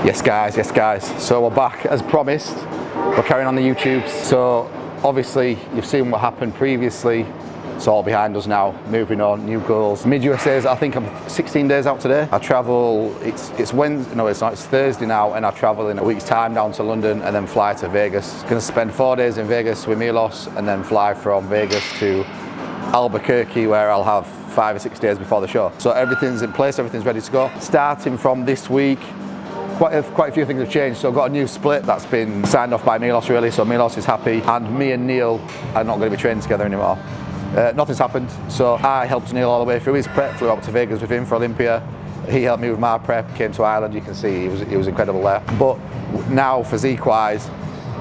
Yes guys, so we're back as promised. We're carrying on the YouTube. So obviously you've seen what happened previously. It's all behind us now, moving on, new goals. Mid-USA's, I think I'm 16 days out today. I travel, it's Wednesday, no it's not, it's Thursday now, and I travel in a week's time down to London and then fly to Vegas. Gonna spend 4 days in Vegas with Milos and then fly from Vegas to Albuquerque, where I'll have 5 or 6 days before the show. So everything's in place, everything's ready to go. Starting from this week, quite a few things have changed. So I've got a new split that's been signed off by Milos really, so Milos is happy, and me and Neil are not going to be training together anymore. Nothing's happened, so I helped Neil all the way through his prep, flew up to Vegas with him for Olympia. He helped me with my prep, came to Ireland, you can see he was incredible there. But now physique-wise,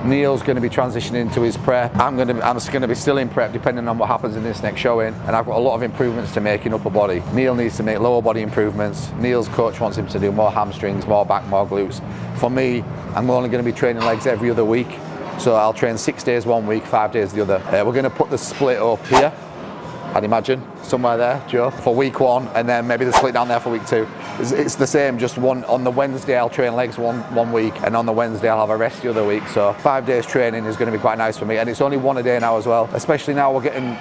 Neil's going to be transitioning into his prep. I'm just going to be still in prep depending on what happens in this next showing, and I've got a lot of improvements to make in upper body. Neil needs to make lower body improvements. Neil's coach wants him to do more hamstrings, more back, more glutes. For me, I'm only going to be training legs every other week, so I'll train 6 days 1 week, 5 days the other. We're going to put the split up here, I'd imagine, somewhere there, Joe, for week 1, and then maybe the split down there for week 2. It's the same, just one on the Wednesday I'll train legs one week, and on the Wednesday I'll have a rest the other week. So 5 days training is going to be quite nice for me, and it's only 1 a day now as well, especially now we're getting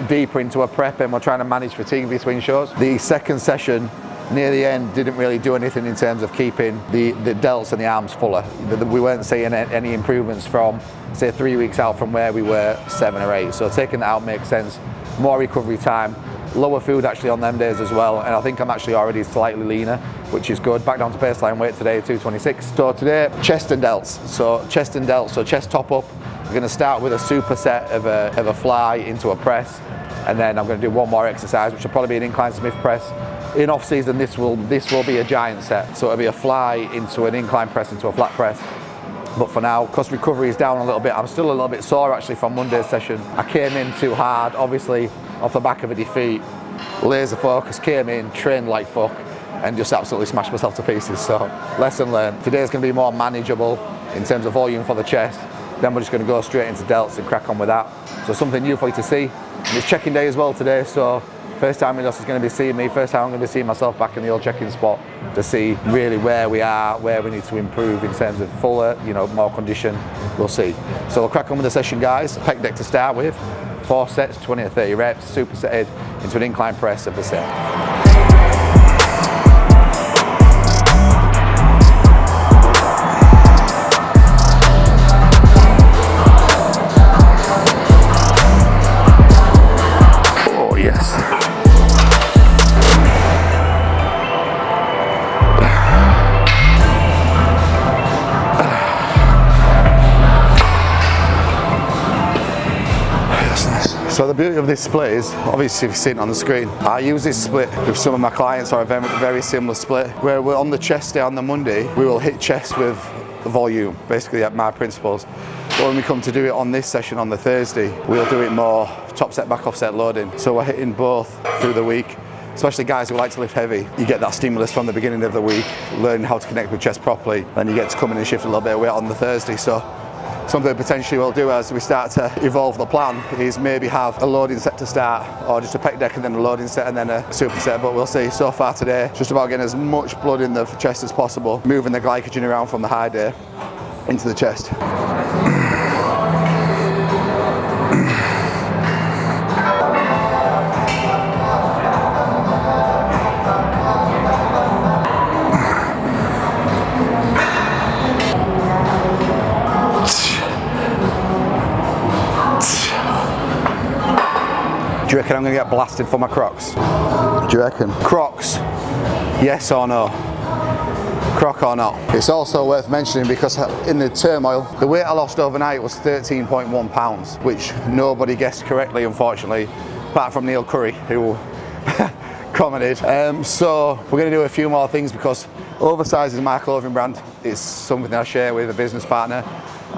deeper into a prep and we're trying to manage fatigue between shows. The second session near the end didn't really do anything in terms of keeping the delts and the arms fuller. We weren't seeing any improvements from, say, 3 weeks out from where we were 7 or 8. So taking that out makes sense. More recovery time, lower food actually on them days as well, and I think I'm actually already slightly leaner, which is good. Back down to baseline weight today, 226. So today, chest and delts. So chest and delts, so chest top up. We're going to start with a superset of a fly into a press, and then I'm going to do 1 more exercise, which will probably be an incline Smith press. In off season, this will be a giant set. So it'll be a fly into an incline press into a flat press. But for now, because recovery is down a little bit, I'm still a little bit sore actually from Monday's session. I came in too hard, obviously off the back of a defeat, laser focus, came in, trained like fuck, and just absolutely smashed myself to pieces. So lesson learned. Today's going to be more manageable in terms of volume for the chest. Then we're just going to go straight into delts and crack on with that. So something new for you to see. And it's check-in day as well today, so first time Milos is going to be seeing me, first time I'm going to be seeing myself back in the old check-in spot to see really where we are, where we need to improve in terms of fuller, more condition. We'll see. So we'll crack on with the session, guys. Pec deck to start with. 4 sets, 20 or 30 reps, supersetted into an incline press of the set. So the beauty of this split is, obviously you've seen it on the screen, I use this split with some of my clients, or a very similar split, where we're on the chest day on the Monday, we will hit chest with volume, basically at my principles. But when we come to do it on this session on the Thursday, we'll do it more top set, back offset loading. So we're hitting both through the week, especially guys who like to lift heavy. You get that stimulus from the beginning of the week, learning how to connect with chest properly, then you get to come in and shift a little bit of weight on the Thursday. So something potentially we'll do as we start to evolve the plan is maybe have a loading set to start, or just a pec deck and then a loading set and then a superset, but we'll see. So far today, just about getting as much blood in the chest as possible, moving the glycogen around from the high day into the chest. Do you reckon I'm going to get blasted for my Crocs? Do you reckon? Crocs, yes or no? Croc or not? It's also worth mentioning because in the turmoil, the weight I lost overnight was 13.1 pounds, which nobody guessed correctly, unfortunately, apart from Neil Curry, who commented. So we're going to do a few more things because oversize is my clothing brand. It's something I share with a business partner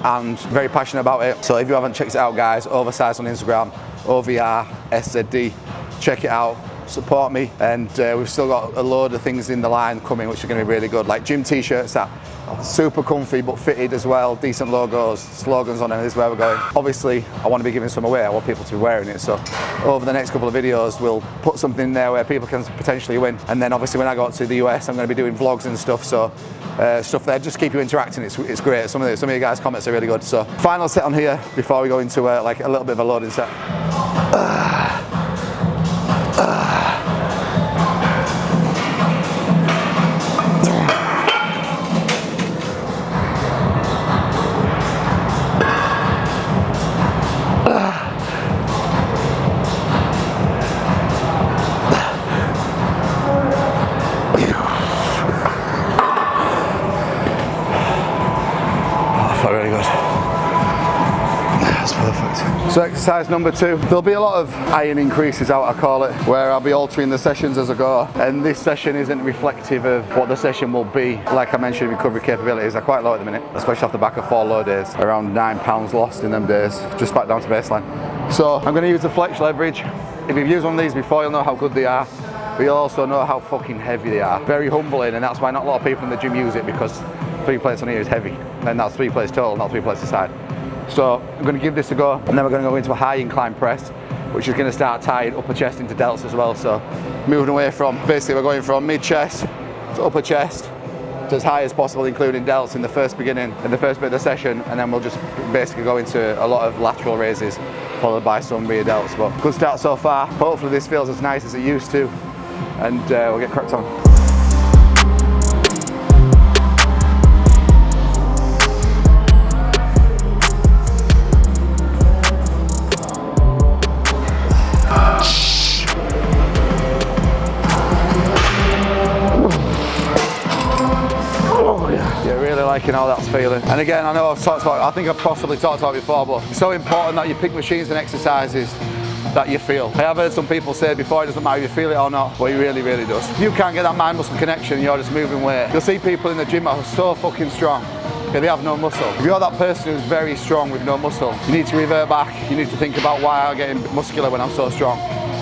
and very passionate about it. So if you haven't checked it out, guys, oversize on Instagram, OVRSZD, check it out, support me, and we've still got a load of things in the line coming which are going to be really good, like gym t-shirts that are super comfy but fitted as well, decent logos, slogans on them. This is where we're going. Obviously I want to be giving some away, I want people to be wearing it, so over the next couple of videos we'll put something in there where people can potentially win, and then obviously when I go to the US I'm going to be doing vlogs and stuff, so stuff there, just keep you interacting. It's great. Some of your guys' comments are really good. So final set on here before we go into like a little bit of a loading set. Really good. That's perfect. So exercise number 2, there'll be a lot of iron increases out, I call it, where I'll be altering the sessions as I go, and this session isn't reflective of what the session will be. Like I mentioned, recovery capabilities are quite low at the minute, especially off the back of 4 low days, around 9 pounds lost in them days, just back down to baseline. So I'm going to use the flex leverage. If you've used one of these before, you'll know how good they are, but you'll also know how fucking heavy they are. Very humbling, and that's why not a lot of people in the gym use it, because 3 plates on here is heavy, and that's 3 plates total, not 3 plates aside. So I'm going to give this a go, and then we're going to go into a high incline press, which is going to start tying upper chest into delts as well. So moving away from, basically we're going from mid chest to upper chest to as high as possible, including delts in the first bit of the session, and then we'll just basically go into a lot of lateral raises, followed by some rear delts. But good start so far. Hopefully this feels as nice as it used to, and we'll get cracked on. Liking how that's feeling. And again, I know I think I've possibly talked about it before, but it's so important that you pick machines and exercises that you feel. I have heard some people say before, it doesn't matter if you feel it or not, but it really, really does. If you can't get that mind-muscle connection and you're just moving weight, you'll see people in the gym that are so fucking strong, okay, they have no muscle. If you're that person who's very strong with no muscle, you need to revert back. You need to think about why I'm getting muscular when I'm so strong.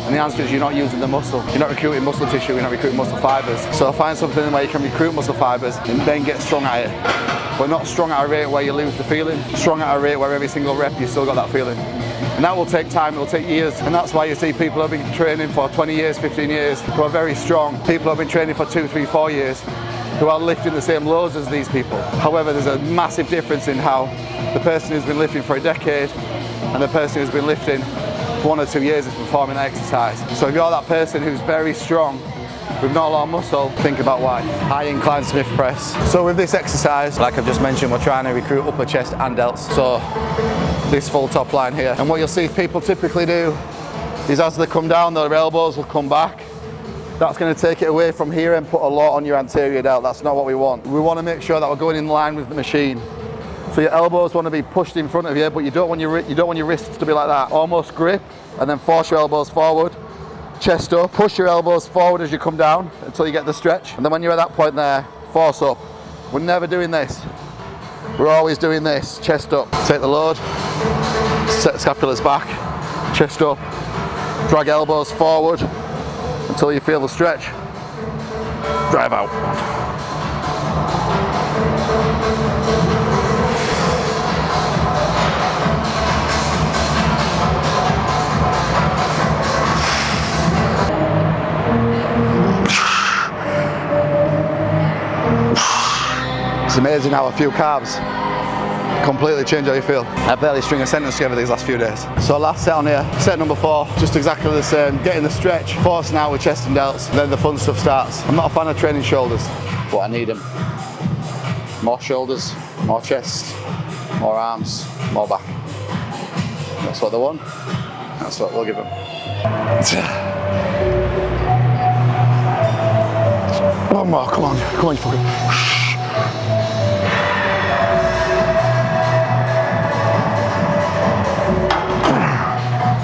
And the answer is you're not using the muscle. You're not recruiting muscle tissue, you're not recruiting muscle fibers. So find something where you can recruit muscle fibers and then get strong at it. But not strong at a rate where you lose the feeling. Strong at a rate where every single rep you still got that feeling. And that will take time, it will take years. And that's why you see people who have been training for 20 years, 15 years, who are very strong. People who have been training for 2, 3, 4 years, who are lifting the same loads as these people. However, there's a massive difference in how the person who's been lifting for a decade and the person who's been lifting for 1 or 2 years is performing that exercise. So if you're that person who's very strong with not a lot of muscle, think about why. High incline Smith press. So with this exercise, like I've just mentioned, we're trying to recruit upper chest and delts. So this full top line here. And what you'll see people typically do is as they come down, their elbows will come back. That's going to take it away from here and put a lot on your anterior delt. That's not what we want. We want to make sure that we're going in line with the machine. So your elbows want to be pushed in front of you, but you don't want your wrists to be like that. Almost grip, and then force your elbows forward, chest up, push your elbows forward as you come down until you get the stretch. And then when you're at that point there, force up. We're never doing this. We're always doing this, chest up. Take the load, set scapulars back, chest up, drag elbows forward until you feel the stretch. Drive out. It's amazing how a few carbs completely change how you feel. I barely string a sentence together these last few days. So last set on here, set number 4, just exactly the same. Getting the stretch, forcing out with chest and delts, and then the fun stuff starts. I'm not a fan of training shoulders, but I need them. More shoulders, more chest, more arms, more back. That's what they want. That's what we'll give them. One more, come on, you fucker.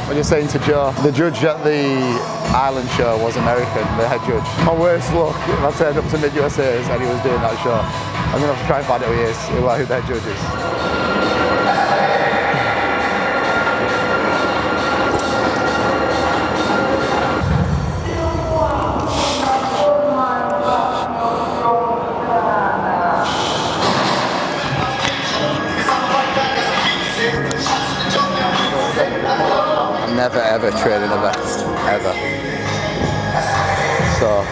What you're saying to Joe, the judge at the Island show was American, the head judge. My worst luck, if I turned up to Mid-USA's and he was doing that show, I'm going to have to try and find out who he is, who the head judge is. Never ever training a vest, ever. So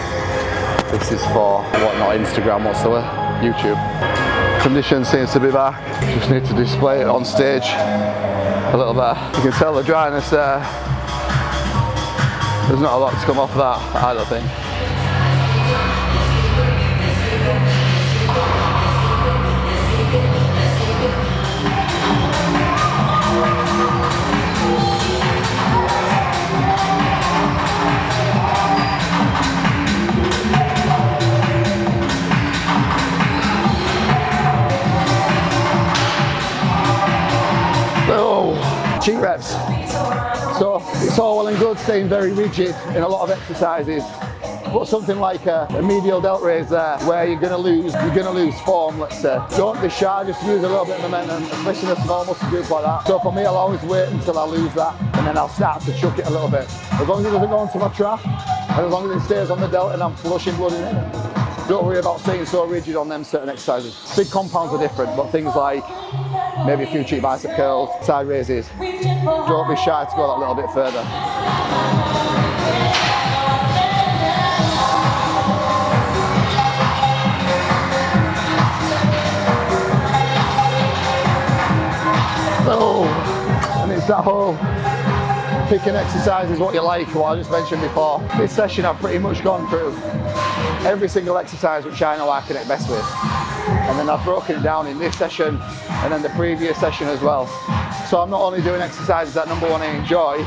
this is for what, not Instagram whatsoever. YouTube. Condition seems to be back. Just need to display it on stage a little better. You can tell the dryness there. There's not a lot to come off that, I don't think. Cheat reps. So it's all well and good staying very rigid in a lot of exercises, but something like a medial delt raise there, where you're going to lose form, let's say. Don't be shy, just use a little bit of momentum, especially in a small muscle group like that. So for me, I'll always wait until I lose that, and then I'll start to chuck it a little bit. As long as it doesn't go into my trap, and as long as it stays on the delt and I'm flushing blood in it, don't worry about staying so rigid on them certain exercises. Big compounds are different, but things like maybe a few cheap bicep curls, side raises, don't be shy to go that little bit further. Oh, and it's that whole picking exercises what you like, what I just mentioned before. This session I've pretty much gone through every single exercise which I know I connect best with. And then I've broken it down in this session and then the previous session as well. So I'm not only doing exercises that number one I enjoy,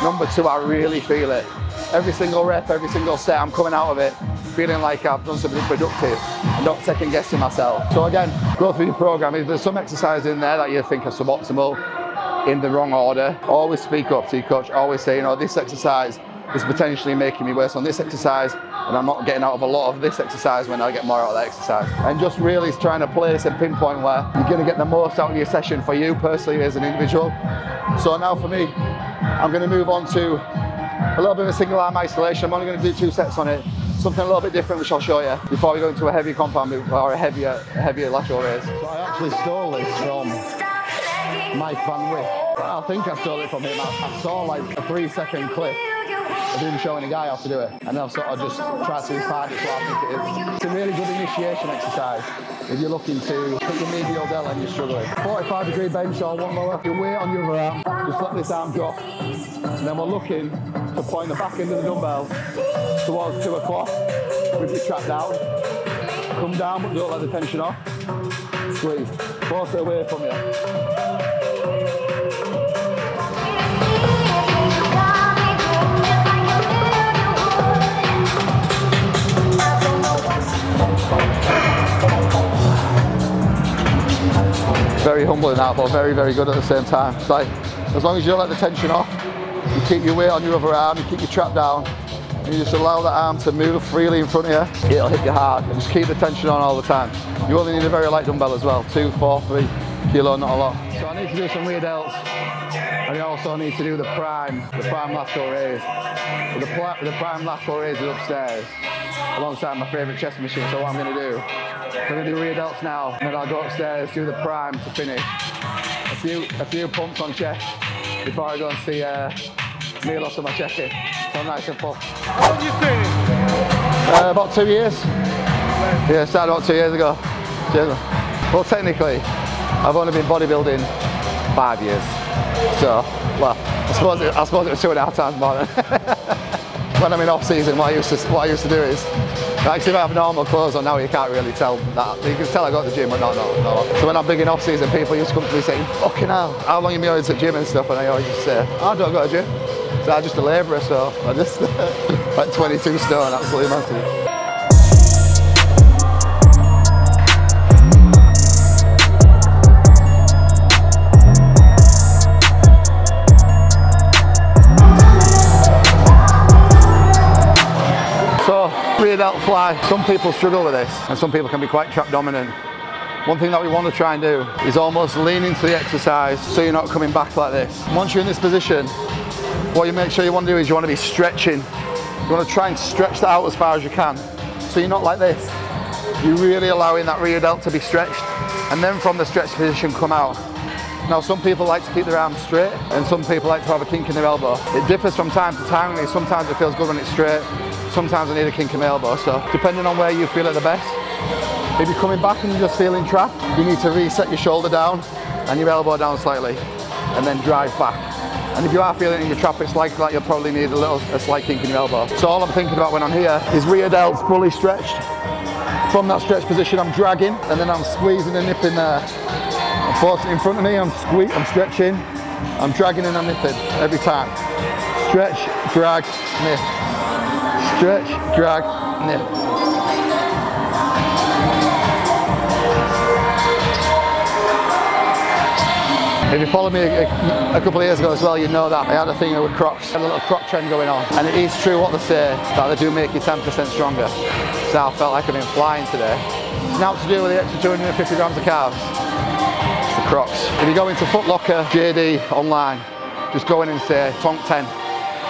number two I really feel it. Every single rep, every single set, I'm coming out of it feeling like I've done something productive and not second guessing myself. So again, go through your program. If there's some exercises in there that you think are suboptimal, in the wrong order, always speak up to your coach, always say, you know, this exercise is potentially making me worse on this exercise, and I'm not getting out of a lot of this exercise when I get more out of that exercise. And just really trying to place and pinpoint where you're going to get the most out of your session for you personally as an individual. So now for me, I'm going to move on to a little bit of a single arm isolation. I'm only going to do 2 sets on it. Something a little bit different which I'll show you before we go into a heavy compound move or a heavier lateral raise. So I actually stole this from Mike Van Wick. I think I stole it from him. I saw like a 3-second clip of him showing a guy how to do it, and I've sort of just tried to find it what I think it is. It's a really good initiation exercise if you're looking to put your medial delt and you're struggling. 45-degree bench or one lower. Your weight on your other arm, just let this arm drop, and then we're looking to point the back end of the dumbbell towards 2 o'clock with your trap down. Come down but don't let the tension off. Squeeze. Force it away from you. Very humbling that, but very, very good at the same time. It's like, as long as you don't let the tension off, you keep your weight on your other arm, you keep your trap down, and you just allow that arm to move freely in front of you, it'll hit you hard, and just keep the tension on all the time. You only need a very light dumbbell as well, 2, 4, 3 kilo, not a lot. So I need to do some rear delts, and I also need to do the prime lateral raise. So the prime lateral raise is upstairs, alongside my favourite chest machine. So what I'm going to do, I'm going to do rear delts now, and then I'll go upstairs, do the prime to finish. A few pumps on chest before I go and see Neil off to my check-in. So I'm nice and full. How long have you training? About 2 years. Yeah, started about 2 years ago. Well, technically, I've only been bodybuilding 5 years. So, well, I suppose it was 2.5 times more than. When I'm in off season, what I used to do is, actually if I have normal clothes on now, you can't really tell that. You can tell I go to the gym, but no. So when I'm big in off season, people used to come to me saying, fucking hell, how long have you been going to the gym and stuff? And I always just say, I don't go to the gym. So I'm just a labourer, so I just, like 22 stone, absolutely massive. Rear delt fly. Some people struggle with this and some people can be quite trap dominant. One thing that we want to try and do is almost lean into the exercise so you're not coming back like this. Once you're in this position, what you make sure you want to do is you want to be stretching. You want to try and stretch that out as far as you can. So you're not like this. You're really allowing that rear delt to be stretched, and then from the stretched position come out. Now some people like to keep their arms straight and some people like to have a kink in their elbow. It differs from time to time. Sometimes it feels good when it's straight. Sometimes I need a kink in my elbow, so depending on where you feel it the best, If you're coming back and you're just feeling trapped, you need to reset your shoulder down and your elbow down slightly, and then drive back. And if you are feeling in your trap, it's likely that you'll probably need a slight kink in your elbow. So all I'm thinking about when I'm here is rear delts fully stretched. From that stretch position, I'm dragging, and then I'm squeezing and nipping there. I'm forcing it in front of me, I'm stretching, I'm dragging and I'm nipping every time. Stretch, drag, nip. Stretch, drag, nip. If you followed me a couple of years ago as well, you know that I had a thing with Crocs, a little Croc trend going on. And it is true what they say, that they do make you 10% stronger. So I felt like I've been flying today. It's not to do with the extra 250 grams of carbs. It's the Crocs. If you go into Foot Locker, JD, online, just go in and say Tonk 10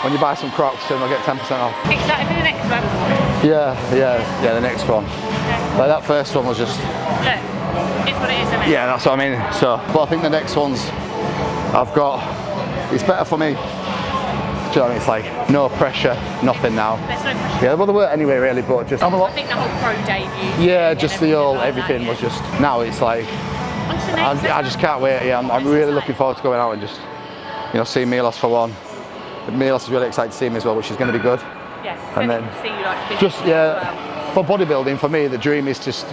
when you buy some Crocs and they'll get 10% off. Excited for the next one? Yeah, the next one. Okay. Like that first one was just... Look, it's what it is, isn't it? Yeah, that's what I mean. So, but I think the next ones I've got, it's better for me. Do you know what I mean? It's like no pressure, nothing now. There's no pressure. Yeah, well there weren't anyway really, but just... I think the whole pro debut. Yeah, just the whole, everything was just, now it's like, I just can't wait. Yeah, I'm really looking forward to going out and just, you know, seeing Milos for one. Milos is really excited to see me as well, which is going to be good. Yeah, and then see you like just, yeah, for bodybuilding, for me, the dream is just,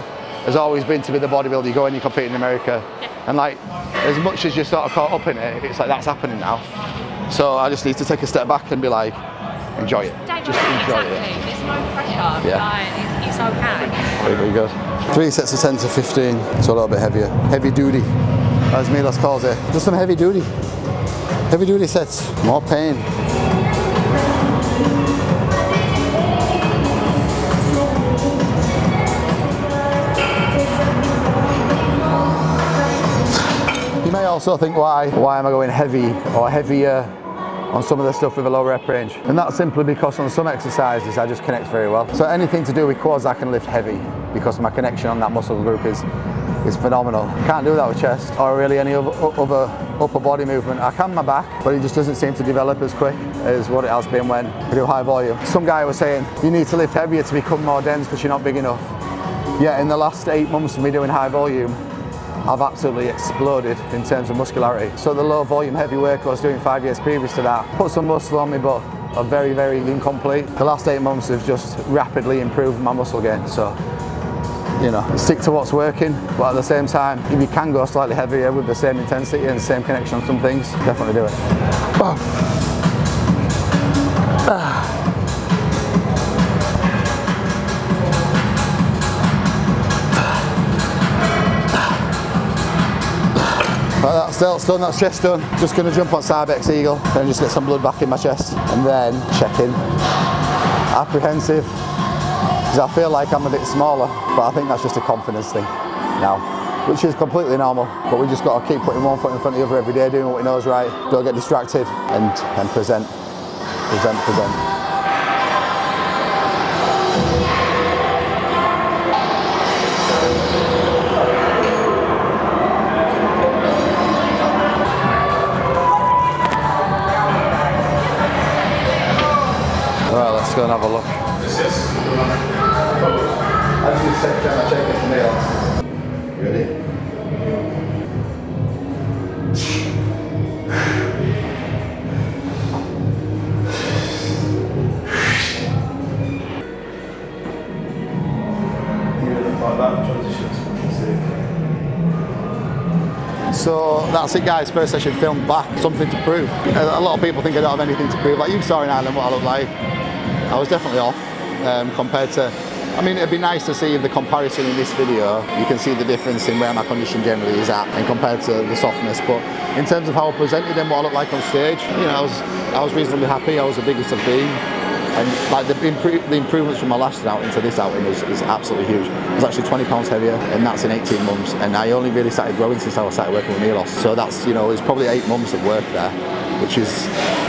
has always been to be the bodybuilder. You go and you compete in America, and like, as much as you're sort of caught up in it, it's like that's happening now. So I just need to take a step back and be like, enjoy it. Just enjoy it. There's no pressure. Yeah. Like, it's okay. Very good. 3 sets of 10 to 15, so a little bit heavier. Heavy duty, as Milos calls it. Just some heavy duty. Heavy duty sets, more pain. You may also think why am I going heavy or heavier on some of the stuff with a low rep range, and that's simply because on some exercises I just connect very well. So anything to do with quads I can lift heavy because my connection on that muscle group is phenomenal. Can't do that with chest or really any other upper body movement. I can my back, but it just doesn't seem to develop as quick as what it has been when we do high volume. Some guy was saying you need to lift heavier to become more dense because you're not big enough. Yeah, in the last 8 months of me doing high volume, I've absolutely exploded in terms of muscularity. So the low volume heavy work I was doing 5 years previous to that put some muscle on me, but are very, very incomplete. The last 8 months have just rapidly improved my muscle gain. So, you know, stick to what's working, but at the same time, if you can go slightly heavier with the same intensity and the same connection on some things, definitely do it. Oh. Right, that's delts done, that's chest done. Just going to jump on Cybex Eagle and just get some blood back in my chest. And then check in. Apprehensive, because I feel like I'm a bit smaller, but I think that's just a confidence thing now, which is completely normal. But we just got to keep putting one foot in front of the other every day, doing what we know is right. Don't get distracted and present. Right, let's go and have a look. I just need to take time to check it for nails. Ready? So that's it guys, first session filmed back, something to prove. A lot of people think I don't have anything to prove, like you saw in Ireland what I look like. I was definitely off compared to, I mean it'd be nice to see the comparison in this video. You can see the difference in where my condition generally is at and compared to the softness, but in terms of how I presented and what I look like on stage, you know, I was reasonably happy. I was the biggest I've been. And like the improvements from my last outing to this outing is absolutely huge. I was actually 20 pounds heavier, and that's in 18 months. And I only really started growing since I started working with Milos. So that's, you know, it's probably 8 months of work there. which is,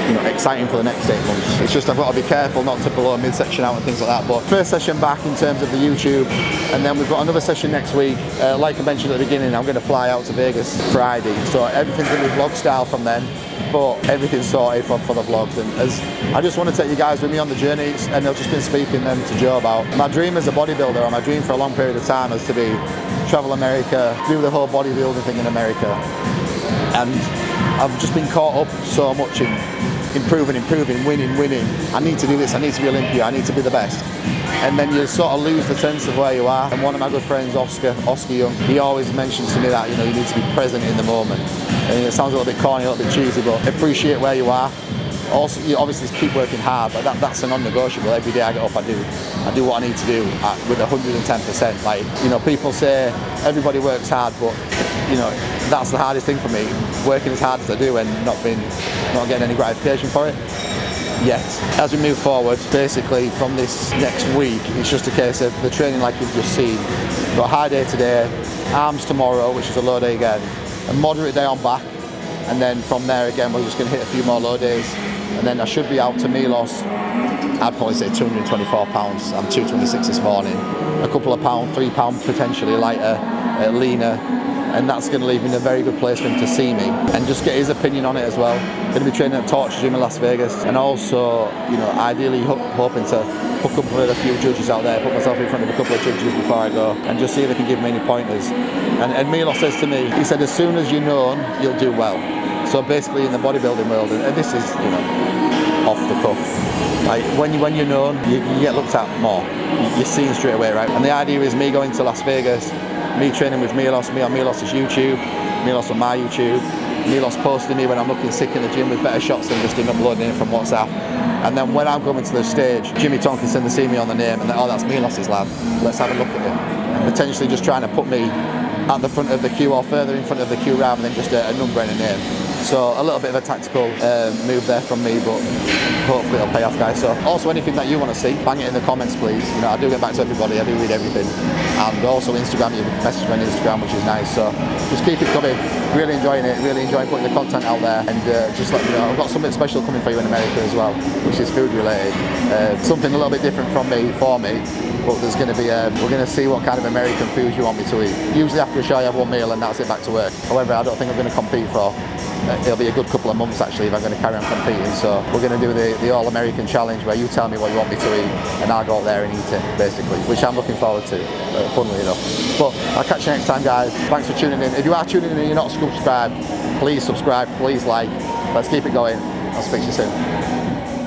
you know, exciting for the next 8 months. It's just I've got to be careful not to blow a midsection out and things like that. But first session back in terms of the YouTube, and then we've got another session next week. Like I mentioned at the beginning, I'm going to fly out to Vegas Friday, so everything's going to be vlog style from then. But everything's sorted for the vlogs, and as I just want to take you guys with me on the journey, and I've just been speaking them to Joe about my dream as a bodybuilder, or my dream for a long period of time is to be travel America, do the whole bodybuilding thing in America, and I've just been caught up so much in improving, winning. I need to do this, I need to be Olympia, I need to be the best. And then you sort of lose the sense of where you are. And one of my good friends, Oscar Young, he always mentions to me that, you know, you need to be present in the moment. And it sounds a little bit corny, a little bit cheesy, but appreciate where you are. Also, you obviously keep working hard, but that's a non-negotiable. Every day I get up, I do what I need to do with 110%. Like, you know, people say everybody works hard, but you know, that's the hardest thing for me, working as hard as I do and not getting any gratification for it yet. As we move forward, basically from this next week, it's just a case of the training like you've just seen. Got a high day today, arms tomorrow, which is a low day again, a moderate day on back, and then from there again we're just going to hit a few more low days, and then I should be out to Milos. I'd probably say 224 pounds. I'm 226 this morning. A couple of pounds, £3 potentially lighter, leaner, and that's going to leave me in a very good place for him to see me and just get his opinion on it as well. Going to be training at Torture Gym in Las Vegas, and also, you know, ideally hoping to hook up with a few judges out there, put myself in front of a couple of judges before I go, and just see if they can give me any pointers. And Milos says to me, he said, as soon as you're known, you'll do well. So basically in the bodybuilding world, and this is, you know, off the cuff, like when you're known, you get looked at more. You're seen straight away, right? And the idea is me going to Las Vegas, me training with Milos, me on Milos's YouTube, Milos on my YouTube, Milos posting me when I'm looking sick in the gym with better shots than just him uploading it from WhatsApp. And then when I'm going to the stage, Jimmy Tonkinson to see me on the name, and then, oh, that's Milos's lad, let's have a look at him. And potentially just trying to put me at the front of the queue or further in front of the queue rather than just a number and a name. So a little bit of a tactical move there from me, but hopefully it'll pay off, guys. So also anything that you want to see, bang it in the comments, please. You know, I do get back to everybody, I do read everything. And also Instagram, you message me on Instagram, which is nice. So just keep it coming. Really enjoying it, really enjoying putting the content out there. And just let me know, I've got something special coming for you in America as well, which is food related. Something a little bit different from me, for me. But there's going to be, we're going to see what kind of American food you want me to eat. Usually after a show I have one meal and that's it, back to work. However, I don't think I'm going to compete for, it'll be a good couple of months actually if I'm going to carry on competing. So we're going to do the All-American Challenge where you tell me what you want me to eat and I'll go out there and eat it, basically, which I'm looking forward to, funnily enough. But I'll catch you next time, guys. Thanks for tuning in. If you are tuning in and you're not subscribed, please subscribe, please like. Let's keep it going. I'll speak to you soon.